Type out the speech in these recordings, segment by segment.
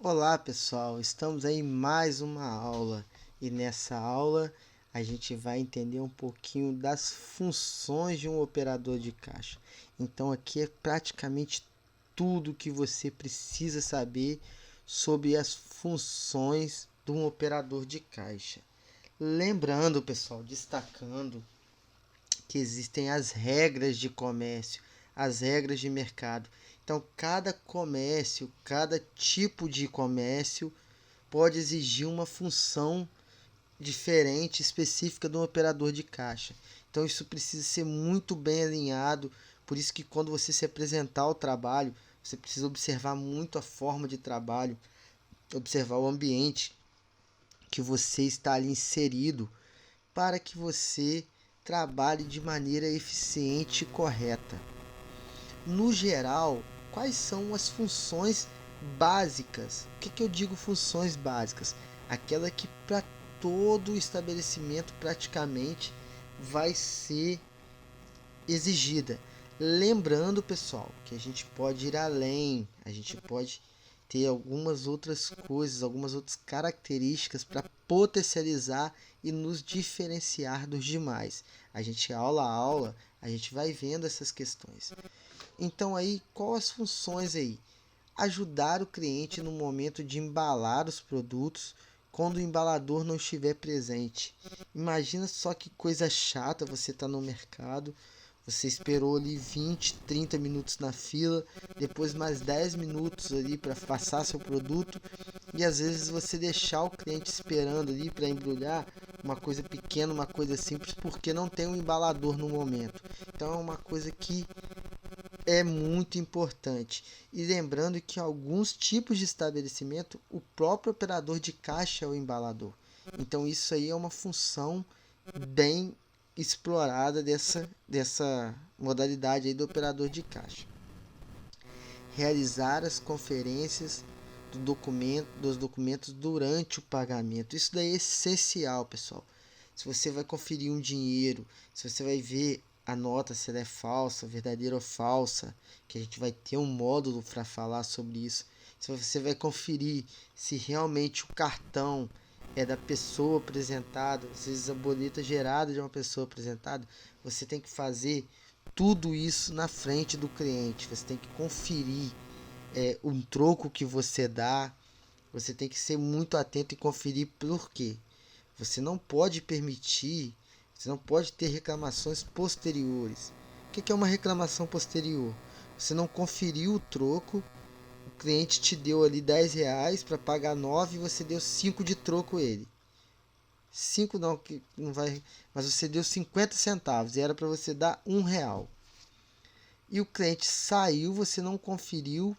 Olá pessoal, estamos aí em mais uma aula e nessa aula a gente vai entender um pouquinho das funções de um operador de caixa. Então aqui é praticamente tudo que você precisa saber sobre as funções de um operador de caixa. Lembrando pessoal, destacando que existem as regras de comércio, as regras de mercado. Então, cada comércio, cada tipo de comércio pode exigir uma função diferente, específica de um operador de caixa. Então, isso precisa ser muito bem alinhado. Por isso que quando você se apresentar ao trabalho, você precisa observar muito a forma de trabalho, observar o ambiente que você está ali inserido, para que você trabalhe de maneira eficiente e correta. No geral, quais são as funções básicas? O que eu digo funções básicas? Aquela que para todo estabelecimento praticamente vai ser exigida. Lembrando, pessoal, que a gente pode ir além, a gente pode ter algumas outras coisas, algumas outras características para potencializar e nos diferenciar dos demais. A gente aula a aula, a gente vai vendo essas questões. Então aí, quais as funções aí? Ajudar o cliente no momento de embalar os produtos quando o embalador não estiver presente. Imagina só que coisa chata, você está no mercado, você esperou ali 20, 30 minutos na fila, depois mais 10 minutos ali para passar seu produto e às vezes você deixar o cliente esperando ali para embrulhar uma coisa pequena, uma coisa simples, porque não tem um embalador no momento. Então é uma coisa que é muito importante. E lembrando que alguns tipos de estabelecimento, o próprio operador de caixa é o embalador. Então isso aí é uma função bem explorada dessa modalidade aí do operador de caixa. Realizar as conferências dos documentos durante o pagamento. Isso daí é essencial, pessoal. Se você vai conferir um dinheiro, se você vai ver a nota se ela é falsa, verdadeira ou falsa, que a gente vai ter um módulo para falar sobre isso. Se você vai conferir se realmente o cartão é da pessoa apresentada, às vezes a boleta gerada de uma pessoa apresentada, você tem que fazer tudo isso na frente do cliente. Você tem que conferir um troco que você dá. Você tem que ser muito atento e conferir por quê. Você não pode permitir, você não pode ter reclamações posteriores. O que é uma reclamação posterior? Você não conferiu o troco, o cliente te deu ali R$ 10 para pagar 9 e você deu 5 de troco a ele. 5 não, que não vai, mas você deu 50 centavos e era para você dar R$ 1. E o cliente saiu, você não conferiu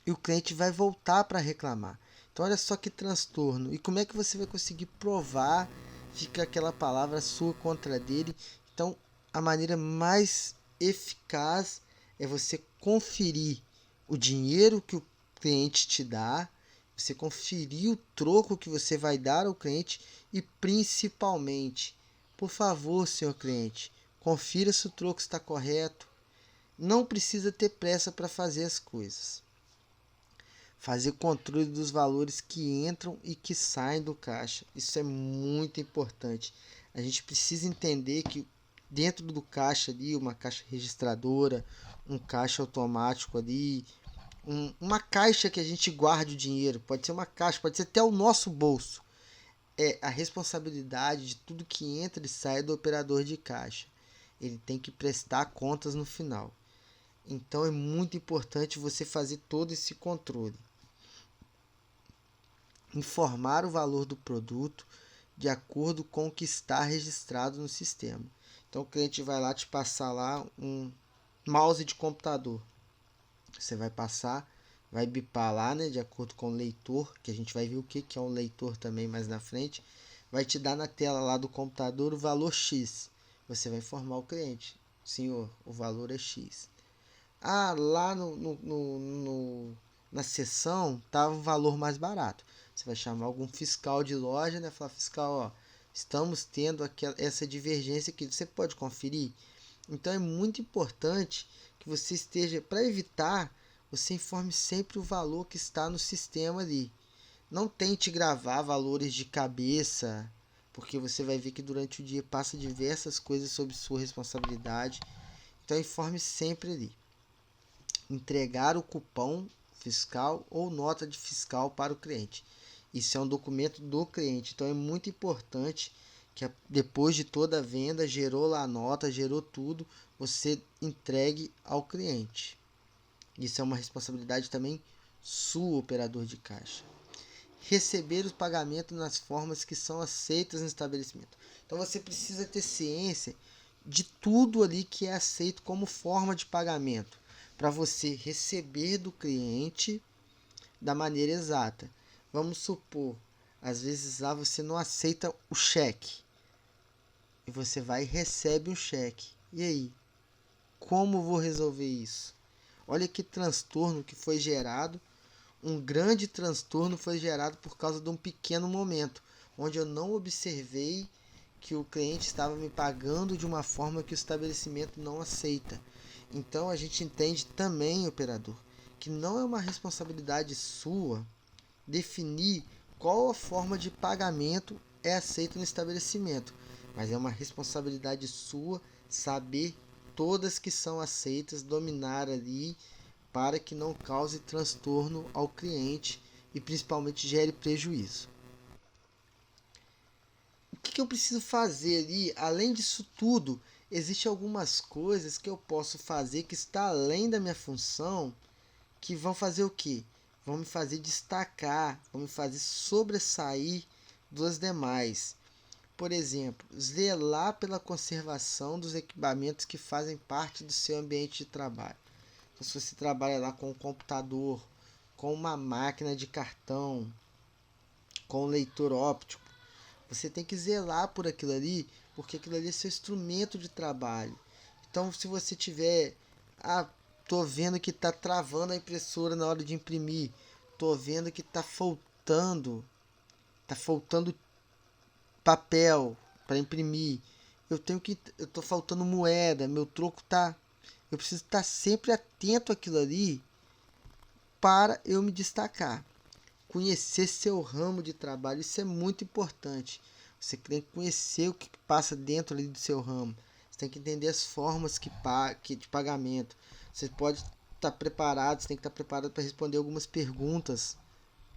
e o cliente vai voltar para reclamar. Então olha só que transtorno. E como é que você vai conseguir provar? Fica aquela palavra sua contra dele. Então a maneira mais eficaz é você conferir o dinheiro que o cliente te dá, você conferir o troco que você vai dar ao cliente e principalmente, por favor, senhor cliente, confira se o troco está correto. Não precisa ter pressa para fazer as coisas. Fazer controle dos valores que entram e que saem do caixa. Isso é muito importante. A gente precisa entender que dentro do caixa ali, uma caixa registradora, um caixa automático ali, uma caixa que a gente guarde o dinheiro, pode ser uma caixa, pode ser até o nosso bolso. É a responsabilidade de tudo que entra e sai do operador de caixa. Ele tem que prestar contas no final. Então é muito importante você fazer todo esse controle. Informar o valor do produto de acordo com o que está registrado no sistema. Então o cliente vai lá te passar lá um mouse de computador. Você vai passar, vai bipar lá, né, de acordo com o leitor, que a gente vai ver o que é um leitor também mais na frente. Vai te dar na tela lá do computador o valor X. Você vai informar o cliente. Senhor, o valor é X. Ah, lá na seção estava um valor mais barato. Você vai chamar algum fiscal de loja, né? Falar, fiscal, ó, estamos tendo essa divergência aqui. Você pode conferir? Então é muito importante que você esteja, para evitar você informe sempre o valor que está no sistema ali. Não tente gravar valores de cabeça, porque você vai ver que durante o dia passa diversas coisas sob sua responsabilidade. Então informe sempre ali. Entregar o cupom fiscal ou nota de fiscal para o cliente. Isso é um documento do cliente, então é muito importante que depois de toda a venda, gerou lá a nota, gerou tudo, você entregue ao cliente. Isso é uma responsabilidade também sua, operador de caixa. Receber os pagamentos nas formas que são aceitas no estabelecimento. Então você precisa ter ciência de tudo ali que é aceito como forma de pagamento, para você receber do cliente da maneira exata. Vamos supor, às vezes lá você não aceita o cheque, e você vai e recebe um cheque. E aí? Como vou resolver isso? Olha que transtorno que foi gerado. Um grande transtorno foi gerado por causa de um pequeno momento, onde eu não observei que o cliente estava me pagando de uma forma que o estabelecimento não aceita. Então a gente entende também, operador, que não é uma responsabilidade sua definir qual a forma de pagamento é aceita no estabelecimento, mas é uma responsabilidade sua saber todas que são aceitas, dominar ali para que não cause transtorno ao cliente e principalmente gere prejuízo. O que eu preciso fazer ali? Além disso tudo, existem algumas coisas que eu posso fazer que está além da minha função, que vão fazer o quê? Vão me fazer destacar, vão me fazer sobressair dos demais. Por exemplo, zelar pela conservação dos equipamentos que fazem parte do seu ambiente de trabalho. Então, se você trabalha lá com um computador, com uma máquina de cartão, com um leitor óptico, você tem que zelar por aquilo ali, porque aquilo ali é seu instrumento de trabalho. Então, se você tiver, tô vendo que está travando a impressora na hora de imprimir, tô vendo que está faltando papel para imprimir, eu tô faltando moeda, meu troco tá, eu preciso estar sempre atento àquilo ali para eu me destacar. Conhecer seu ramo de trabalho, isso é muito importante. Você tem que conhecer o que passa dentro ali do seu ramo. Você tem que entender as formas de pagamento. Você pode estar preparado, você tem que estar preparado para responder algumas perguntas.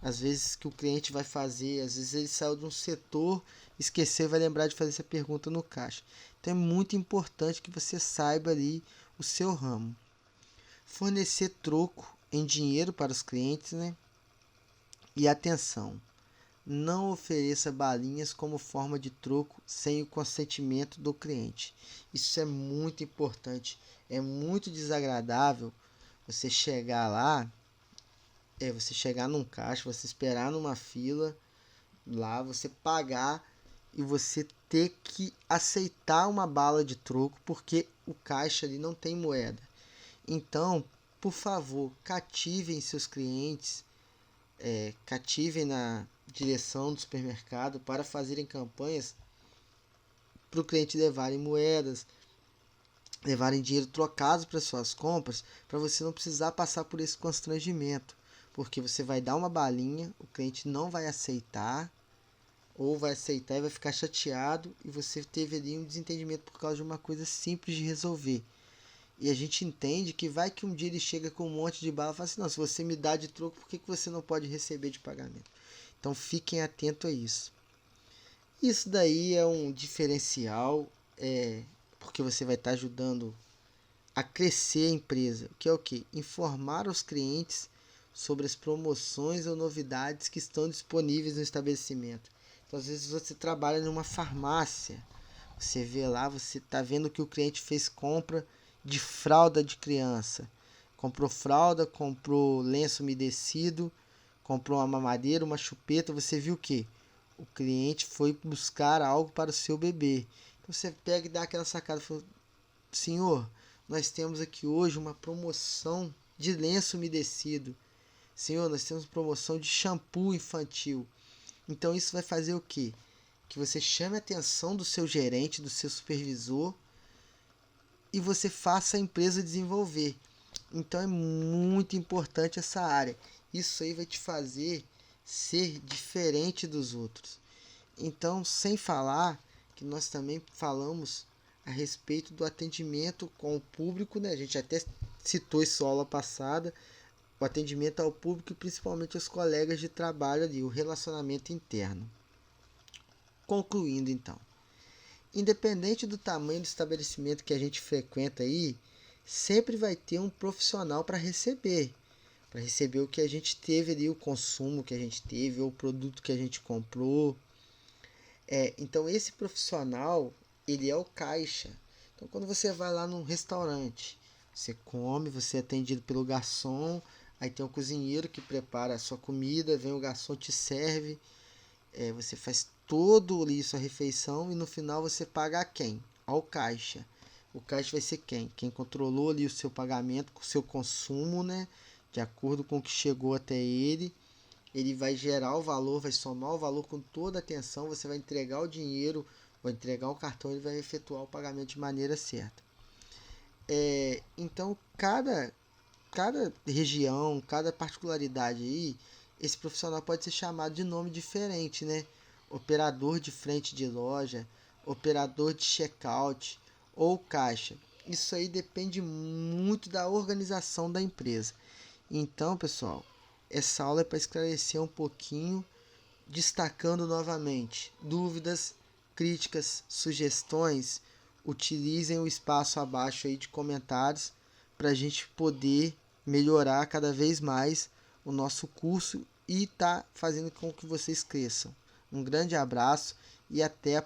Às vezes que o cliente vai fazer, às vezes ele saiu de um setor, esqueceu e vai lembrar de fazer essa pergunta no caixa. Então é muito importante que você saiba ali o seu ramo. Fornecer troco em dinheiro para os clientes, né? E atenção, não ofereça balinhas como forma de troco sem o consentimento do cliente. Isso é muito importante. É muito desagradável você chegar lá, você chegar num caixa, você esperar numa fila, lá você pagar e você ter que aceitar uma bala de troco porque o caixa ali não tem moeda. Então, por favor, cativem seus clientes, cativem na direção do supermercado para fazerem campanhas para o cliente levarem moedas, levarem dinheiro trocado para suas compras, para você não precisar passar por esse constrangimento, porque você vai dar uma balinha, o cliente não vai aceitar, ou vai aceitar e vai ficar chateado, e você teve ali um desentendimento por causa de uma coisa simples de resolver. E a gente entende que vai que um dia ele chega com um monte de bala e fala assim, não, se você me dá de troco, por que você não pode receber de pagamento? Então fiquem atentos a isso. Isso daí é um diferencial, porque você vai estar ajudando a crescer a empresa, que é o quê? Informar os clientes sobre as promoções ou novidades que estão disponíveis no estabelecimento. Então, às vezes você trabalha numa farmácia, você vê lá, você está vendo que o cliente fez compra de fralda de criança. Comprou fralda, comprou lenço umedecido, comprou uma mamadeira, uma chupeta. Você viu o que? O cliente foi buscar algo para o seu bebê. Então você pega e dá aquela sacada. Fala, senhor, nós temos aqui hoje uma promoção de lenço umedecido. Senhor, nós temos promoção de shampoo infantil. Então isso vai fazer o quê? Que você chame a atenção do seu gerente, do seu supervisor, e você faça a empresa desenvolver. Então é muito importante essa área. Isso aí vai te fazer ser diferente dos outros. Então, sem falar que nós também falamos a respeito do atendimento com o público, né? A gente até citou isso na aula passada, o atendimento ao público e principalmente aos colegas de trabalho ali, o relacionamento interno. Concluindo então, independente do tamanho do estabelecimento que a gente frequenta aí, sempre vai ter um profissional para receber o que a gente teve ali, o consumo que a gente teve, ou o produto que a gente comprou. Então esse profissional, ele é o caixa. Então quando você vai lá num restaurante, você come, você é atendido pelo garçom, aí tem o cozinheiro que prepara a sua comida, vem o garçom, te serve, você faz todo ali sua refeição e no final você paga a quem? Ao caixa. O caixa vai ser quem? Quem controlou ali o seu pagamento, o seu consumo, né? De acordo com o que chegou até ele. Ele vai gerar o valor, vai somar o valor com toda a atenção, você vai entregar o dinheiro, vai entregar o cartão, ele vai efetuar o pagamento de maneira certa. Então, cada região, cada particularidade aí, esse profissional pode ser chamado de nome diferente, né? Operador de frente de loja, operador de checkout ou caixa. Isso aí depende muito da organização da empresa. Então, pessoal, essa aula é para esclarecer um pouquinho, destacando novamente dúvidas, críticas, sugestões. Utilizem o espaço abaixo aí de comentários para a gente poder melhorar cada vez mais o nosso curso e tá fazendo com que vocês cresçam. Um grande abraço e até a